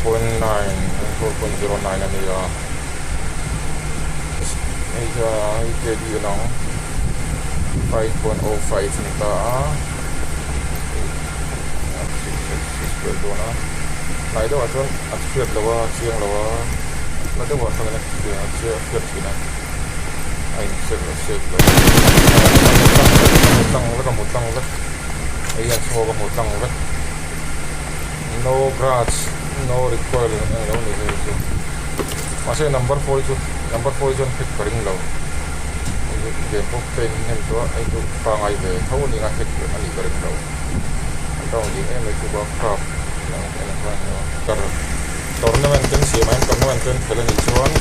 4.9 4.09 ania cái gì nó 5.05 nita Perdona. Nah itu acuan atfiat lawa siang lawa. Nanti waktu mana dia fiat sini. Ain sek. Mutang lah. Ayan semua mutang lah. No grass, no recoil. No ni itu. Masih number 4 itu hit kering law. Game book ten itu itu pangai be. Tahu ni ngah hit ani kering law. Tahu ni itu bakap. Tournament kan sih main tournament kan kalian icuan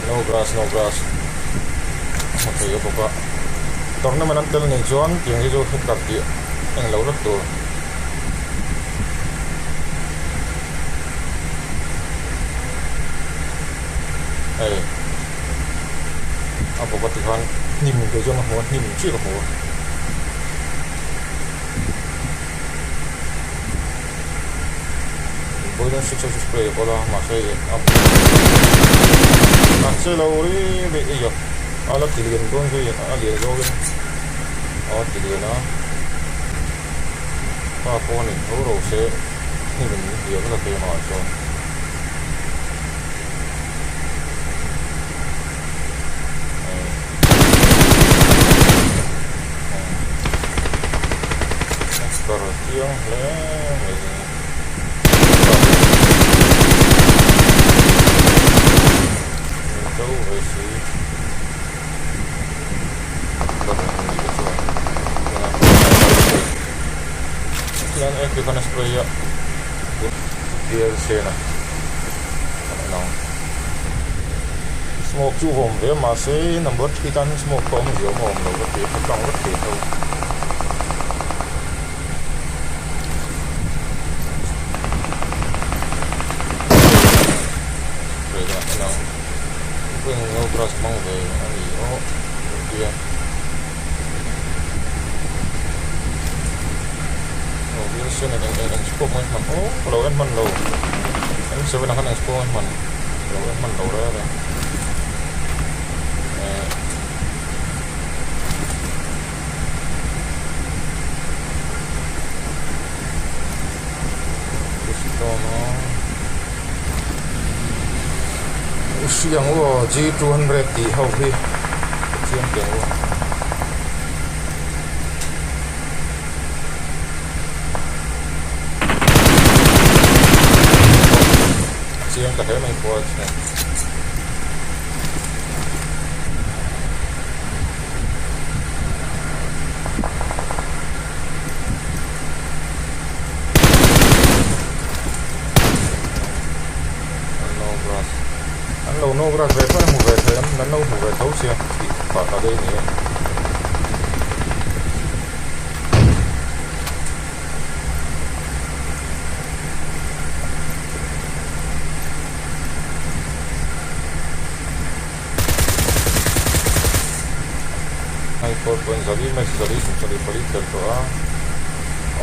no grass oke ya pokok tournament kalian icuan yang itu hektar dia yang lalu tuh apa katihan nim ke jong ho nim chi ho Boydan six spray kola masay up. Akse lauri be iyo. Ala tiligan don so yan ali jogen. Tiligan na. Pa po ni oro se ni ben iyo na te ma so. Sekarang yang le Yan kita na spray ya. Dia sena. Nang. Smoke chu hom ve ma se number kita ni smoke kom jo hom lo ke tong lo ke to. Spray ya nang. Pung no grass mong ve ani dia. Sini yang spok man kalau kan man low yang sebenarnya yang spok man kalau kan man low dah siang wo G200 di hauhi siang tiang wo siang tak ada main kuat no grass về phải một về thời nó lâu một về thấu xe thì phải ở đây này hay coi con giờ đi mấy giờ đi từ đó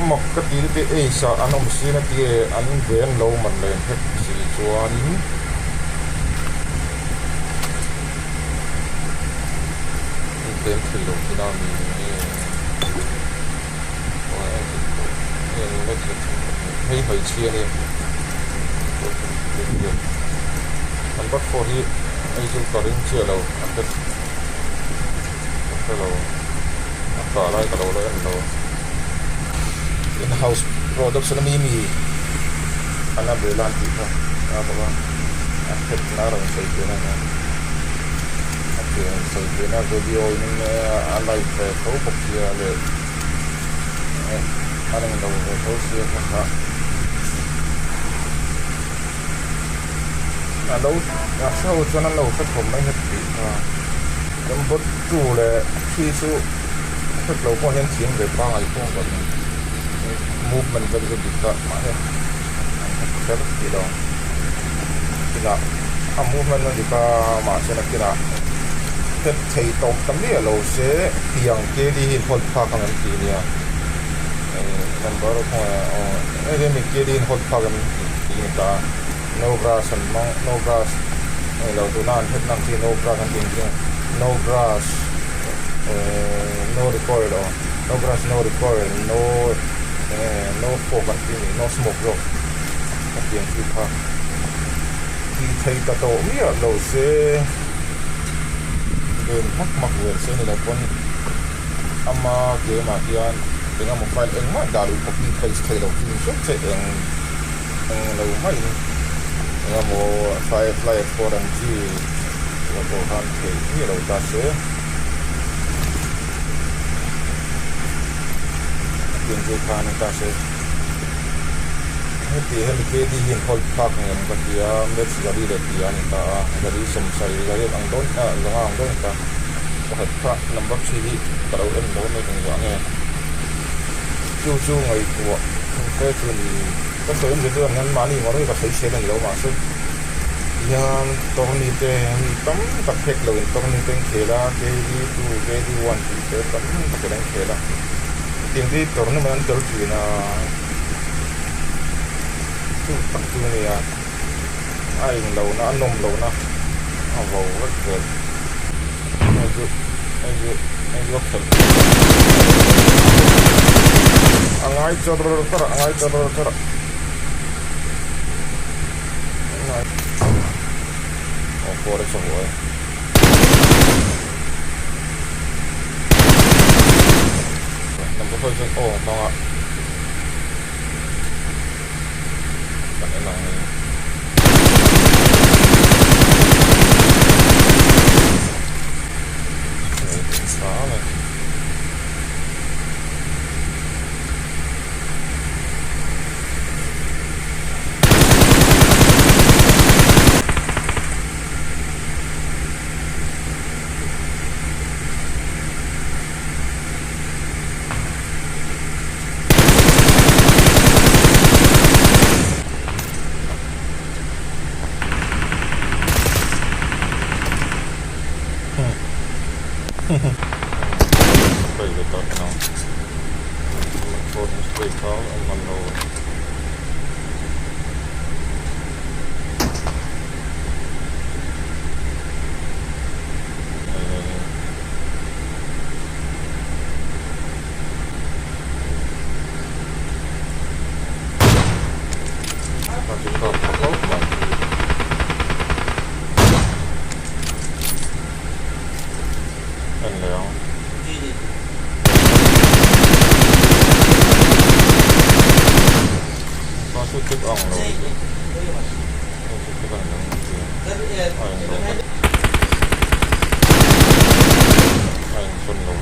một cái gì đấy sao anh ông xin cái anh về anh lâu mình lên hết gì cho anh đến từ lúc khi nào mình hay phải chia đi anh bắt phô đi anh dùng cả đến chia lâu anh cái lâu cả lại cả lâu đấy anh lâu in-house production mimi anh làm về làm gì không à các anh hết nào rồi xây cái này xây cái nào video nhưng anh lại về thấu bọc kia để anh đang đầu về thấu kia các bạn lâu sau cho nó lâu phát phẩm mấy hết bị em bắt chủ là khi số phát lâu có hiện chiến về ba ngày không còn movement vẫn cứ bị cạn mà hết rất kỳ đó kỳ lạ movement nó bị cạn mà sẽ là kỳ lạ thế thầy tổng tấm này lâu sẽ tiếng kia đi hiện hồn pha càng kỳ nha number ko eh mi kidin hot pagam inta no grass and no grass lo tu nan het nam ti no grass and thing no grass no recoil no grass no recoil no fog and thing no smoke lo tiếng thì pa thì thấy ta to mi lo se den hak mak wer se ni la kon ama ke ma kian dengan mobile eng ma dalu kopi thai lo kin so che eng lo mai ni dengan mo firefly for and ji lo ko han ke ni lo ta se tin ju kan ta se thì hem ke di hin hol pak ngem ka dia met gari le dia ni ta gari som sai gari ang don ang don ta hat pra number 3 ka lo en lo ne tong yang e chu ngai ko ke chu ni ka so em de ngan ma ni mo ro ka sai se na lo ma so yan to ni te ni tam ta phek lo to ni ten khela ke di tu ke di wan ti te tam ta ke dan khela ting di to ni man tor chi na tập trung này ai lâu nó nôm lâu nó vào rất gần ai giúp thật ai cho rồi ai qua đây xong rồi nằm có hơi chân không ạ cái này xóa này bây giờ tốt nào phone straight call and one low thức ong rồi anh xuân rồi